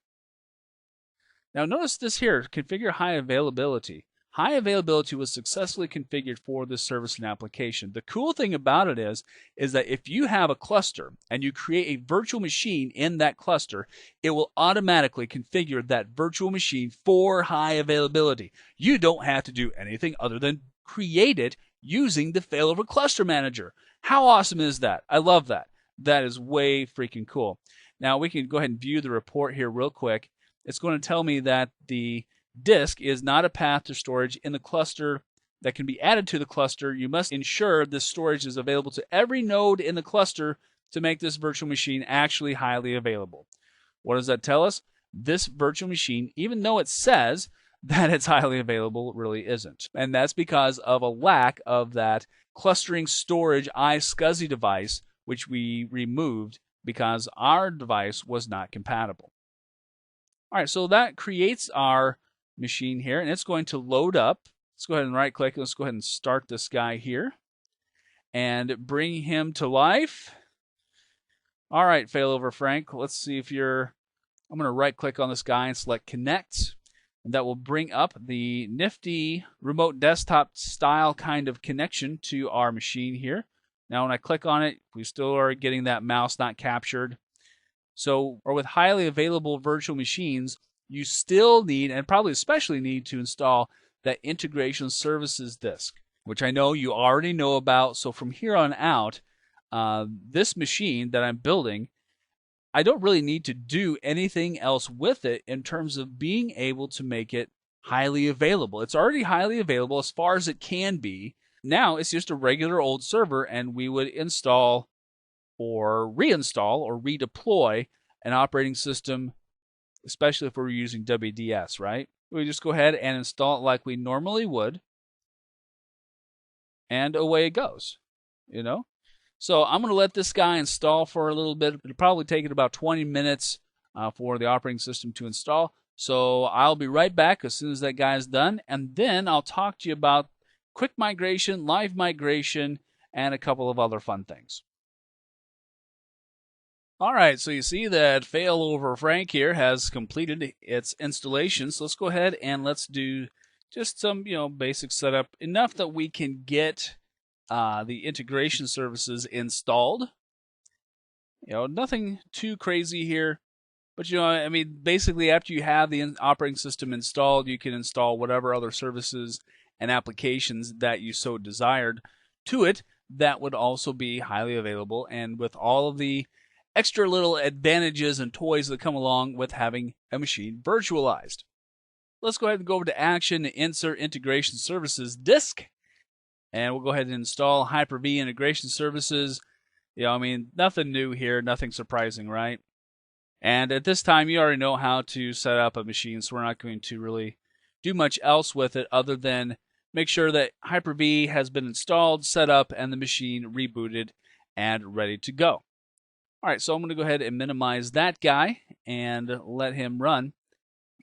Now notice this here, configure high availability. High availability was successfully configured for this service and application. The cool thing about it is that if you have a cluster and you create a virtual machine in that cluster, it will automatically configure that virtual machine for high availability. You don't have to do anything other than create it using the failover cluster manager. How awesome is that? I love that. That is way freaking cool. Now we can go ahead and view the report here real quick. It's going to tell me that the disk is not a path to storage in the cluster that can be added to the cluster. You must ensure this storage is available to every node in the cluster to make this virtual machine actually highly available. What does that tell us? This virtual machine, even though it says that it's highly available, really isn't. And that's because of a lack of that clustering storage iSCSI device, which we removed because our device was not compatible. All right, so that creates our machine here, and it's going to load up. Let's go ahead and right click. Let's go ahead and start this guy here and bring him to life. All right, failover Frank, let's see if you're, I'm going to right click on this guy and select connect, and that will bring up the nifty remote desktop style kind of connection to our machine here. Now when I click on it, we still are getting that mouse not captured. So, or with highly available virtual machines, you still need, and probably especially need, to install that integration services disk, which I know you already know about. So from here on out, this machine that I'm building, I don't really need to do anything else with it in terms of being able to make it highly available. It's already highly available as far as it can be. Now it's just a regular old server, and we would install or reinstall or redeploy an operating system, especially if we're using WDS, right? We just go ahead and install it like we normally would, and away it goes, So I'm going to let this guy install for a little bit. It'll probably take it about 20 minutes for the operating system to install. So I'll be right back as soon as that guy's done, and then I'll talk to you about quick migration, live migration, and a couple of other fun things. All right, so you see that failover Frank here has completed its installation. So let's go ahead and let's do just some, basic setup, enough that we can get the integration services installed. Nothing too crazy here, but basically after you have the operating system installed, you can install whatever other services and applications that you so desired to it that would also be highly available, and with all of the extra little advantages and toys that come along with having a machine virtualized. Let's go ahead and go over to Action, Insert Integration Services Disk, and we'll go ahead and install Hyper-V Integration Services. Nothing new here, nothing surprising, right? And at this time, you already know how to set up a machine, so we're not going to really do much else with it other than make sure that Hyper-V has been installed, set up, and the machine rebooted and ready to go. All right, so I'm going to go ahead and minimize that guy and let him run.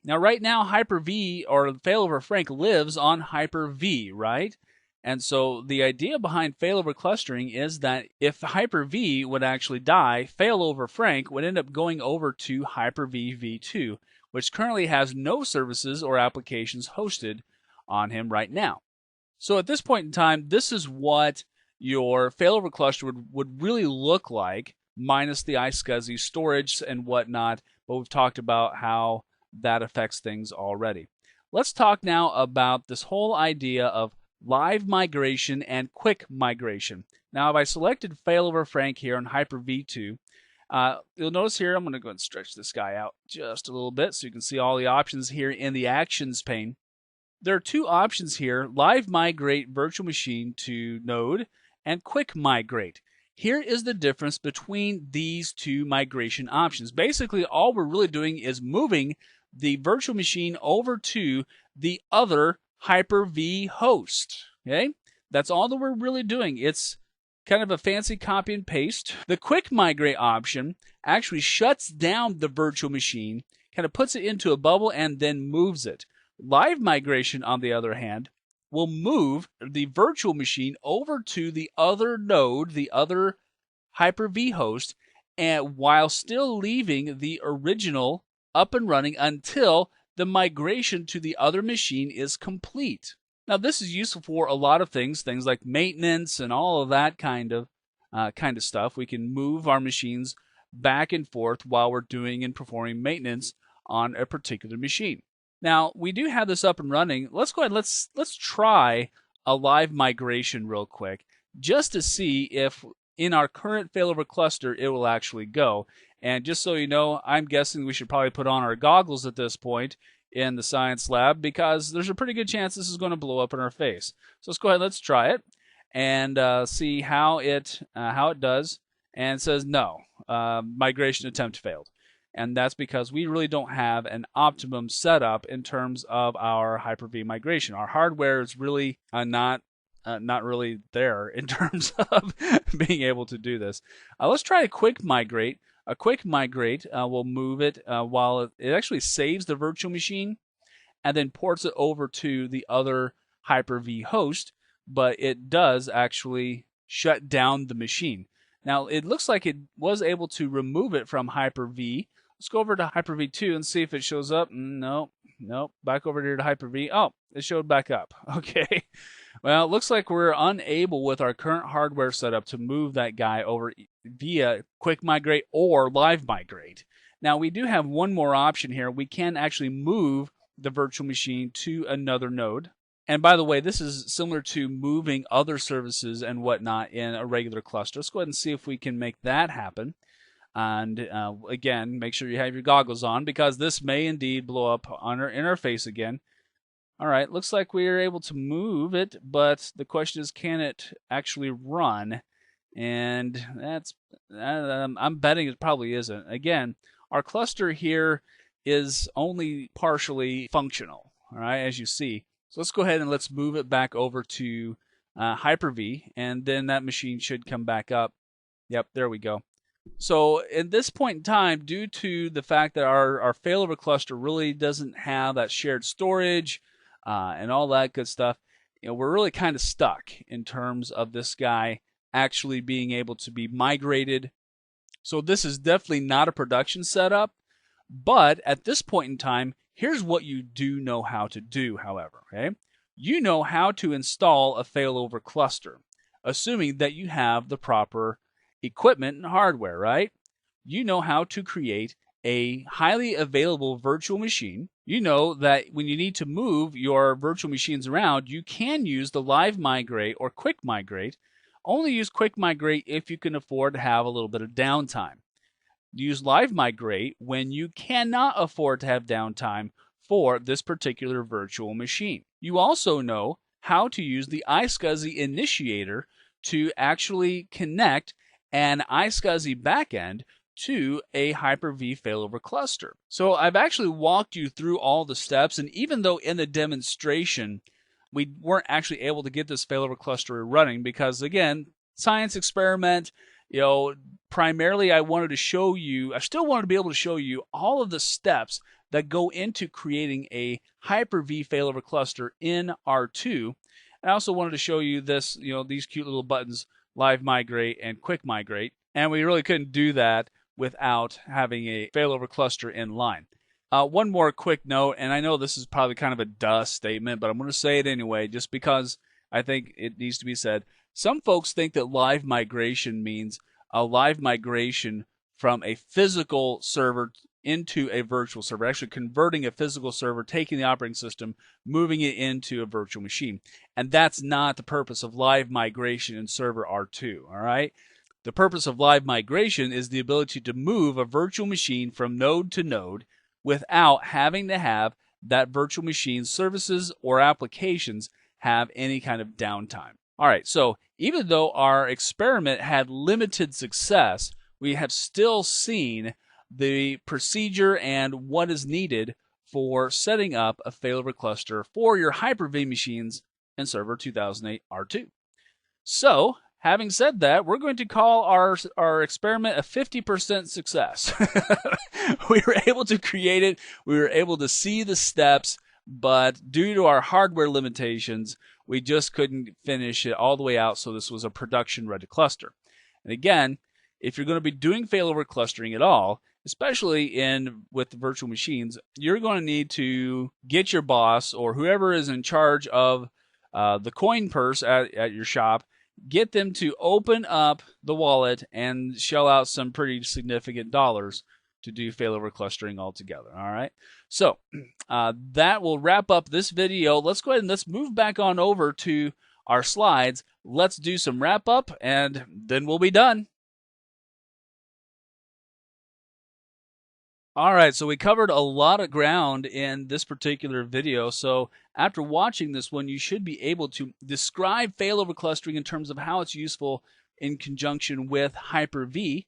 Now, right now, Hyper-V, or failover Frank, lives on Hyper-V, right? And so the idea behind failover clustering is that if Hyper-V would actually die, failover Frank would end up going over to Hyper-V v2, which currently has no services or applications hosted on him right now. So at this point in time, this is what your failover cluster would really look like, minus the iSCSI storage and whatnot, but we've talked about how that affects things already. Let's talk now about this whole idea of live migration and quick migration. Now, if I selected failover Frank here on Hyper-V2, you'll notice here, I'm going to go and stretch this guy out just a little bit so you can see all the options here in the Actions pane. There are two options here, live migrate virtual machine to node and quick migrate. Here is the difference between these two migration options. Basically, all we're really doing is moving the virtual machine over to the other Hyper-V host. Okay, that's all that we're really doing. It's kind of a fancy copy and paste. The quick migrate option actually shuts down the virtual machine, kind of puts it into a bubble and then moves it. Live migration, on the other hand, will move the virtual machine over to the other node, the other Hyper-V host, and while still leaving the original up and running until the migration to the other machine is complete. Now, this is useful for a lot of things like maintenance and all of that kind of stuff. We can move our machines back and forth while we're doing and performing maintenance on a particular machine. Now, we do have this up and running. Let's go ahead. Let's try a live migration real quick, just to see if in our current failover cluster it will actually go. And just so you know, I'm guessing we should probably put on our goggles at this point in the science lab, because there's a pretty good chance this is going to blow up in our face. So let's go ahead, let's try it and see how it does. And it says no, migration attempt failed. And that's because we really don't have an optimum setup in terms of our Hyper-V migration. Our hardware is really not really there in terms of being able to do this. Let's try a quick migrate. A quick migrate will move it while it actually saves the virtual machine and then ports it over to the other Hyper-V host, but it does actually shut down the machine. Now, it looks like it was able to remove it from Hyper-V. Let's go over to Hyper-V2 and see if it shows up. Nope. Back over here to Hyper-V. Oh, it showed back up. Okay. Well, it looks like we're unable with our current hardware setup to move that guy over via quick migrate or live migrate. Now, we do have one more option here. We can actually move the virtual machine to another node. And by the way, this is similar to moving other services and whatnot in a regular cluster. Let's go ahead and see if we can make that happen. And again, make sure you have your goggles on, because this may indeed blow up on in our face again. All right, looks like we are able to move it, but the question is, can it actually run? And that's I'm betting it probably isn't. Again, our cluster here is only partially functional, all right, as you see. So let's go ahead and let's move it back over to Hyper-V, and then that machine should come back up. Yep, there we go. So at this point in time, due to the fact that our failover cluster really doesn't have that shared storage and all that good stuff, we're really kind of stuck in terms of this guy actually being able to be migrated. So this is definitely not a production setup, but at this point in time, here's what you do know how to do, however. Okay? You know how to install a failover cluster, assuming that you have the proper equipment and hardware, right? You know how to create a highly available virtual machine. You know that when you need to move your virtual machines around, you can use the live migrate or quick migrate. Only use quick migrate if you can afford to have a little bit of downtime. Use live migrate when you cannot afford to have downtime for this particular virtual machine. You also know how to use the iSCSI initiator to actually connect an iSCSI backend to a Hyper-V failover cluster. So I've actually walked you through all the steps, and even though in the demonstration we weren't actually able to get this failover cluster running because, again, science experiment, primarily I still wanted to be able to show you all of the steps that go into creating a Hyper-V failover cluster in R2. I also wanted to show you this, these cute little buttons, Live Migrate and Quick Migrate. And we really couldn't do that without having a failover cluster in line. One more quick note, and I know this is probably kind of a duh statement, but I'm going to say it anyway, just because I think it needs to be said. Some folks think that live migration means a live migration from a physical server into a virtual server, actually converting a physical server, taking the operating system, moving it into a virtual machine. And that's not the purpose of live migration in server R2, all right? The purpose of live migration is the ability to move a virtual machine from node to node without having to have that virtual machine services or applications have any kind of downtime. All right, so even though our experiment had limited success, we have still seen the procedure and what is needed for setting up a failover cluster for your Hyper-V machines in Server 2008 R2. So, having said that, we're going to call our experiment a 50% success. We were able to create it, we were able to see the steps, but due to our hardware limitations, we just couldn't finish it all the way out, so this was a production-ready cluster. And again, if you're going to be doing failover clustering at all, especially with the virtual machines, you're going to need to get your boss or whoever is in charge of the coin purse at your shop, get them to open up the wallet and shell out some pretty significant dollars to do failover clustering altogether. All right, so that will wrap up this video. Let's go ahead and let's move back on over to our slides. Let's do some wrap up and then we'll be done. All right, so we covered a lot of ground in this particular video. So after watching this one, you should be able to describe failover clustering in terms of how it's useful in conjunction with Hyper-V.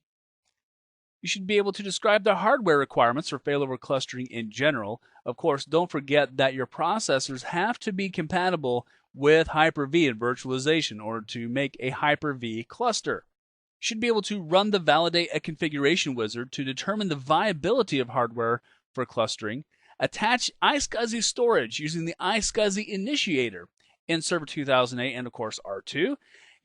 You should be able to describe the hardware requirements for failover clustering in general. Of course, don't forget that your processors have to be compatible with Hyper-V and virtualization in order to make a Hyper-V cluster. You should be able to run the validate a configuration wizard to determine the viability of hardware for clustering, attach iSCSI storage using the iSCSI initiator in Server 2008 and of course R2. You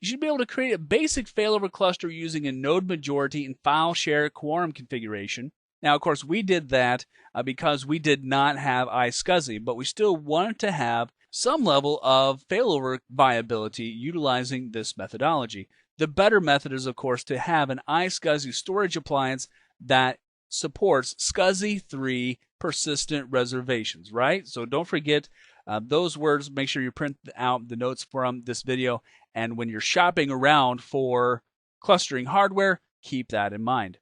should be able to create a basic failover cluster using a node majority and file share quorum configuration. Now, of course, we did that because we did not have iSCSI, but we still wanted to have some level of failover viability utilizing this methodology. The better method is, of course, to have an iSCSI storage appliance that supports SCSI 3 persistent reservations, right? So don't forget those words. Make sure you print out the notes from this video. And when you're shopping around for clustering hardware, keep that in mind.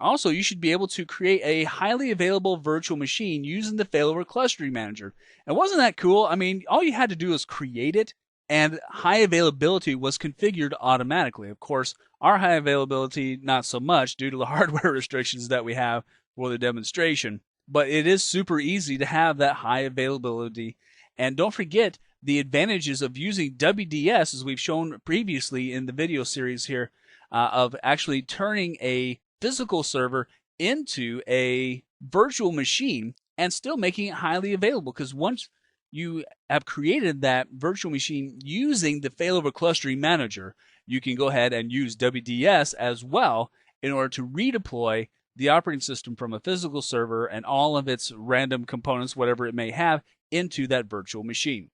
Also, you should be able to create a highly available virtual machine using the failover clustering manager. And wasn't that cool? I mean, all you had to do was create it, and high availability was configured automatically. Of course, our high availability, not so much due to the hardware restrictions that we have for the demonstration. But it is super easy to have that high availability. And don't forget the advantages of using WDS, as we've shown previously in the video series here, of actually turning a physical server into a virtual machine and still making it highly available. Because once you have created that virtual machine using the failover clustering manager, you can go ahead and use WDS as well in order to redeploy the operating system from a physical server and all of its random components, whatever it may have, into that virtual machine.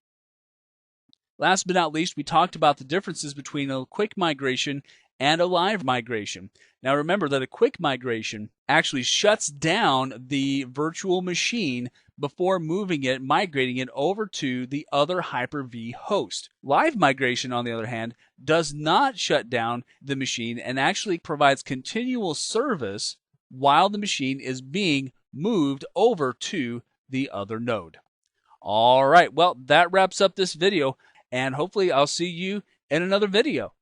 Last but not least, we talked about the differences between a quick migration and a live migration. Now remember that a quick migration actually shuts down the virtual machine before migrating it over to the other Hyper-V host. Live migration, on the other hand, does not shut down the machine and actually provides continual service while the machine is being moved over to the other node. All right, well, that wraps up this video, and hopefully I'll see you in another video.